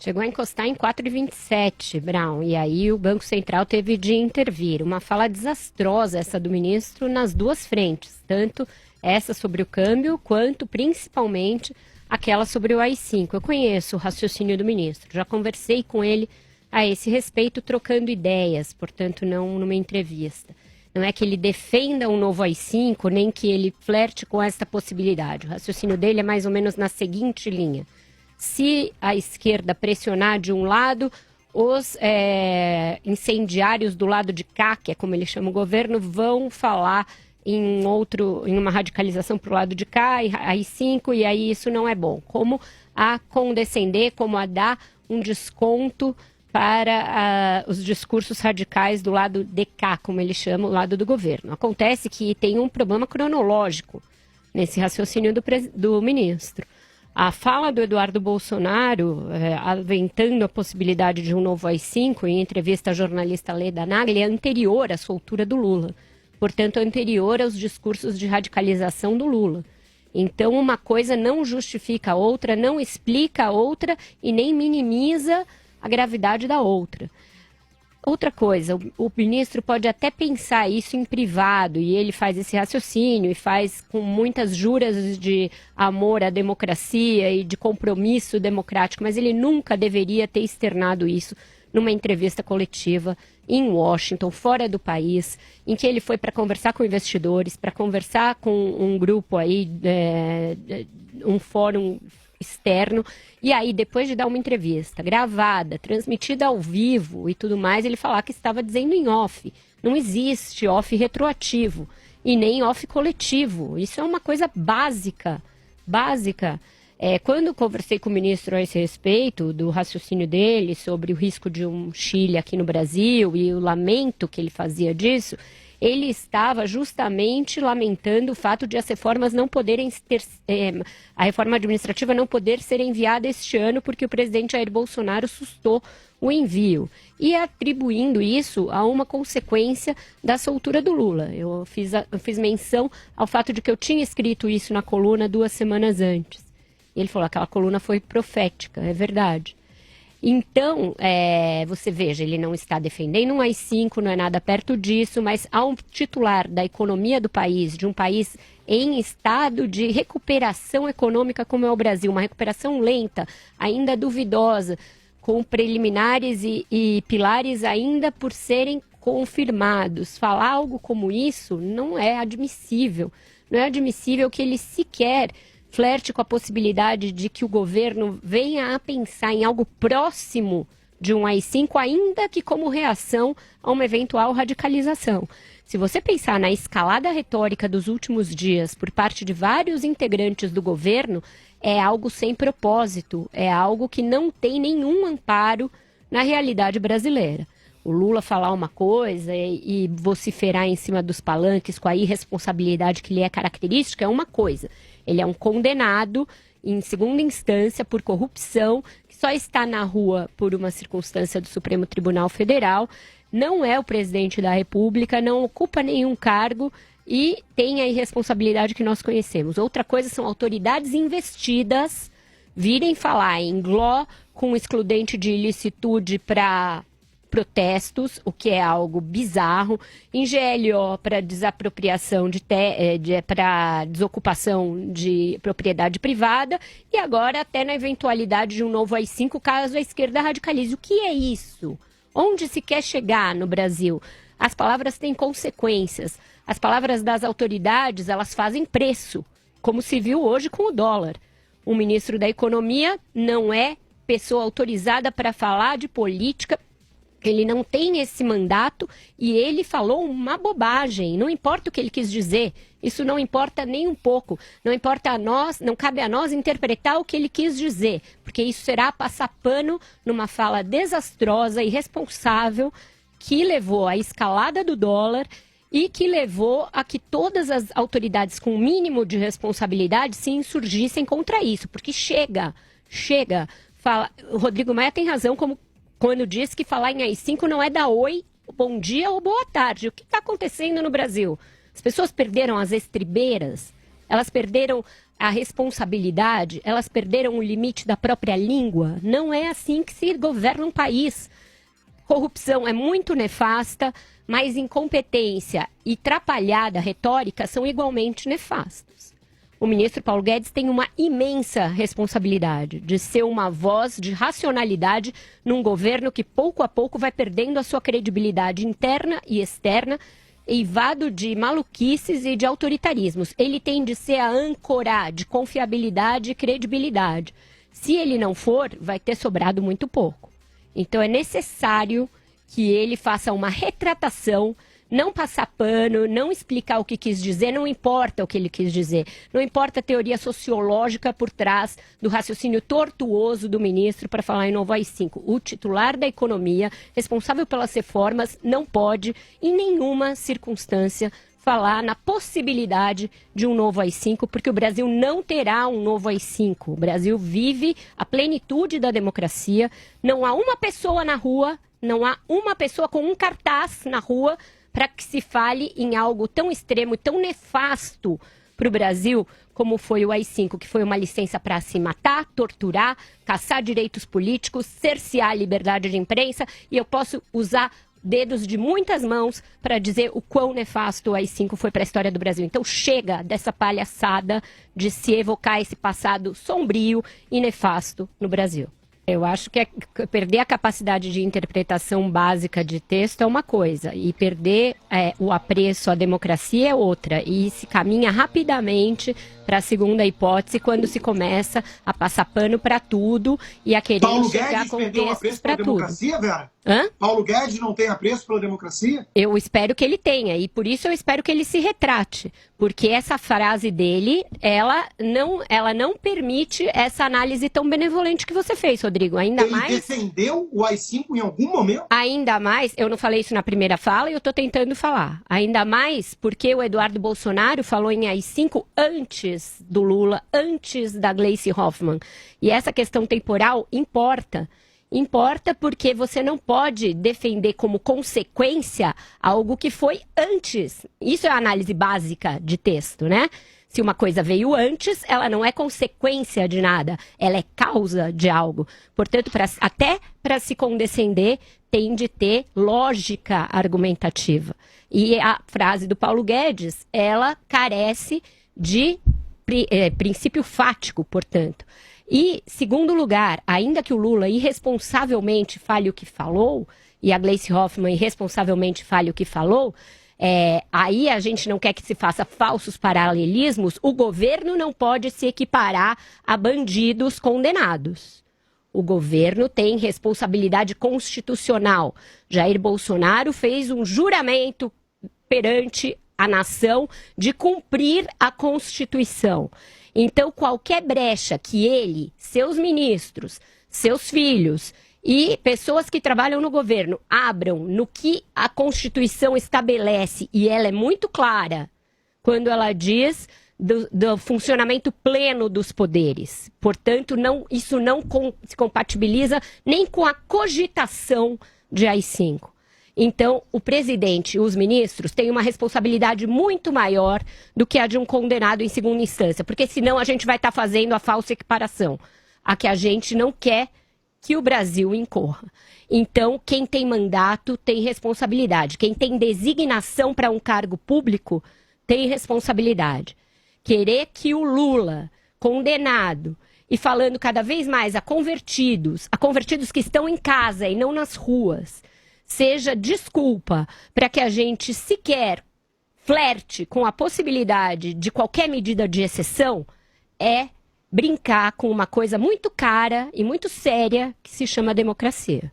Chegou a encostar em 4,27, Brown, e aí o Banco Central teve de intervir. Uma fala desastrosa essa do ministro nas duas frentes, tanto essa sobre o câmbio, quanto principalmente aquela sobre o AI-5. Eu conheço o raciocínio do ministro, já conversei com ele a esse respeito, trocando ideias, portanto não numa entrevista. Não é que ele defenda um novo AI-5, nem que ele flerte com esta possibilidade. O raciocínio dele é mais ou menos na seguinte linha. Se a esquerda pressionar de um lado, os incendiários do lado de cá, que é como ele chama o governo, vão falar em uma radicalização para o lado de cá, AI-5, e aí isso não é bom. Como a condescender, como a dar um desconto para os discursos radicais do lado de cá, como ele chama, o lado do governo. Acontece que tem um problema cronológico nesse raciocínio do ministro. A fala do Eduardo Bolsonaro, aventando a possibilidade de um novo AI-5, em entrevista à jornalista Leda Nagli, é anterior à soltura do Lula. Portanto, anterior aos discursos de radicalização do Lula. Então, uma coisa não justifica a outra, não explica a outra e nem minimiza a gravidade da outra. Outra coisa, o ministro pode até pensar isso em privado, e ele faz esse raciocínio e faz com muitas juras de amor à democracia e de compromisso democrático, mas ele nunca deveria ter externado isso numa entrevista coletiva em Washington, fora do país, em que ele foi para conversar com investidores, para conversar com um grupo aí, um fórum externo, e aí depois de dar uma entrevista gravada, transmitida ao vivo e tudo mais, ele falar que estava dizendo em off. Não existe off retroativo e nem off coletivo. Isso é uma coisa básica. Quando conversei com o ministro a esse respeito, do raciocínio dele sobre o risco de um Chile aqui no Brasil e o lamento que ele fazia disso, ele estava justamente lamentando o fato de as reformas não poderem ter, a reforma administrativa não poder ser enviada este ano porque o presidente Jair Bolsonaro sustou o envio e atribuindo isso a uma consequência da soltura do Lula. Eu fiz menção ao fato de que eu tinha escrito isso na coluna 2 semanas antes. E ele falou, aquela coluna foi profética, é verdade. Então, você veja, ele não está defendendo um AI-5, não é nada perto disso, mas há um titular da economia do país, de um país em estado de recuperação econômica como é o Brasil, uma recuperação lenta, ainda duvidosa, com preliminares e pilares ainda por serem confirmados. Falar algo como isso não é admissível. Não é admissível que ele sequer flerte com a possibilidade de que o governo venha a pensar em algo próximo de um AI-5, ainda que como reação a uma eventual radicalização. Se você pensar na escalada retórica dos últimos dias por parte de vários integrantes do governo, é algo sem propósito, é algo que não tem nenhum amparo na realidade brasileira. O Lula falar uma coisa e vociferar em cima dos palanques com a irresponsabilidade que lhe é característica é uma coisa. Ele é um condenado em segunda instância por corrupção, que só está na rua por uma circunstância do Supremo Tribunal Federal, não é o presidente da República, não ocupa nenhum cargo e tem a irresponsabilidade que nós conhecemos. Outra coisa são autoridades investidas virem falar em GLO com excludente de ilicitude para protestos, o que é algo bizarro, em GLO para desapropriação para desocupação de propriedade privada e agora até na eventualidade de um novo AI-5 caso a esquerda radicalize. O que é isso? Onde se quer chegar no Brasil? As palavras têm consequências. As palavras das autoridades, elas fazem preço, como se viu hoje com o dólar. O ministro da Economia não é pessoa autorizada para falar de política. Ele não tem esse mandato e ele falou uma bobagem. Não importa o que ele quis dizer, isso não importa nem um pouco. Não importa a nós, não cabe a nós interpretar o que ele quis dizer, porque isso será passar pano numa fala desastrosa e irresponsável que levou à escalada do dólar e que levou a que todas as autoridades com o mínimo de responsabilidade se insurgissem contra isso, porque chega. O Rodrigo Maia tem razão quando diz que falar em AI-5 não é dar oi, bom dia ou boa tarde. O que está acontecendo no Brasil? As pessoas perderam as estribeiras, elas perderam a responsabilidade, elas perderam o limite da própria língua. Não é assim que se governa um país. Corrupção é muito nefasta, mas incompetência e trapalhada retórica são igualmente nefastas. O ministro Paulo Guedes tem uma imensa responsabilidade de ser uma voz de racionalidade num governo que pouco a pouco vai perdendo a sua credibilidade interna e externa, eivado de maluquices e de autoritarismos. Ele tem de ser a âncora de confiabilidade e credibilidade. Se ele não for, vai ter sobrado muito pouco. Então é necessário que ele faça uma retratação, não passar pano, não explicar o que quis dizer, não importa o que ele quis dizer. Não importa a teoria sociológica por trás do raciocínio tortuoso do ministro para falar em novo AI-5. O titular da economia, responsável pelas reformas, não pode, em nenhuma circunstância, falar na possibilidade de um novo AI-5, porque o Brasil não terá um novo AI-5. O Brasil vive a plenitude da democracia. Não há uma pessoa na rua, não há uma pessoa com um cartaz na rua para que se fale em algo tão extremo e tão nefasto para o Brasil como foi o AI-5, que foi uma licença para se matar, torturar, caçar direitos políticos, cercear a liberdade de imprensa, e eu posso usar dedos de muitas mãos para dizer o quão nefasto o AI-5 foi para a história do Brasil. Então chega dessa palhaçada de se evocar esse passado sombrio e nefasto no Brasil. Eu acho que perder a capacidade de interpretação básica de texto é uma coisa, e perder o apreço à democracia é outra. E se caminha rapidamente para a segunda hipótese quando se começa a passar pano para tudo e a querer enxergar contextos para tudo. Democracia, Vera? Hã? Paulo Guedes não tem apreço pela democracia? Eu espero que ele tenha, e por isso eu espero que ele se retrate, porque essa frase dele, ela não permite essa análise tão benevolente que você fez, Rodrigo. Ainda Ele mais... defendeu o AI-5 em algum momento? Ainda mais, eu não falei isso na primeira fala e eu estou tentando falar. Ainda mais porque o Eduardo Bolsonaro falou em AI-5 antes do Lula, antes da Gleisi Hoffmann. E essa questão temporal importa. Importa porque você não pode defender como consequência algo que foi antes. Isso é a análise básica de texto, né? Se uma coisa veio antes, ela não é consequência de nada, ela é causa de algo. Portanto, até para se condescender, tem de ter lógica argumentativa. E a frase do Paulo Guedes, ela carece de princípio fático, portanto. E, segundo lugar, ainda que o Lula irresponsavelmente fale o que falou, e a Gleisi Hoffmann irresponsavelmente fale o que falou, aí a gente não quer que se faça falsos paralelismos, o governo não pode se equiparar a bandidos condenados. O governo tem responsabilidade constitucional. Jair Bolsonaro fez um juramento perante a nação de cumprir a Constituição. Então, qualquer brecha que ele, seus ministros, seus filhos e pessoas que trabalham no governo abram no que a Constituição estabelece, e ela é muito clara quando ela diz do funcionamento pleno dos poderes. Portanto, isso não se compatibiliza nem com a cogitação de AI-5. Então, o presidente e os ministros têm uma responsabilidade muito maior do que a de um condenado em segunda instância, porque senão a gente vai estar fazendo a falsa equiparação, a que a gente não quer que o Brasil incorra. Então, quem tem mandato tem responsabilidade. Quem tem designação para um cargo público tem responsabilidade. Querer que o Lula, condenado, e falando cada vez mais a convertidos que estão em casa e não nas ruas, seja desculpa para que a gente sequer flerte com a possibilidade de qualquer medida de exceção, é brincar com uma coisa muito cara e muito séria que se chama democracia.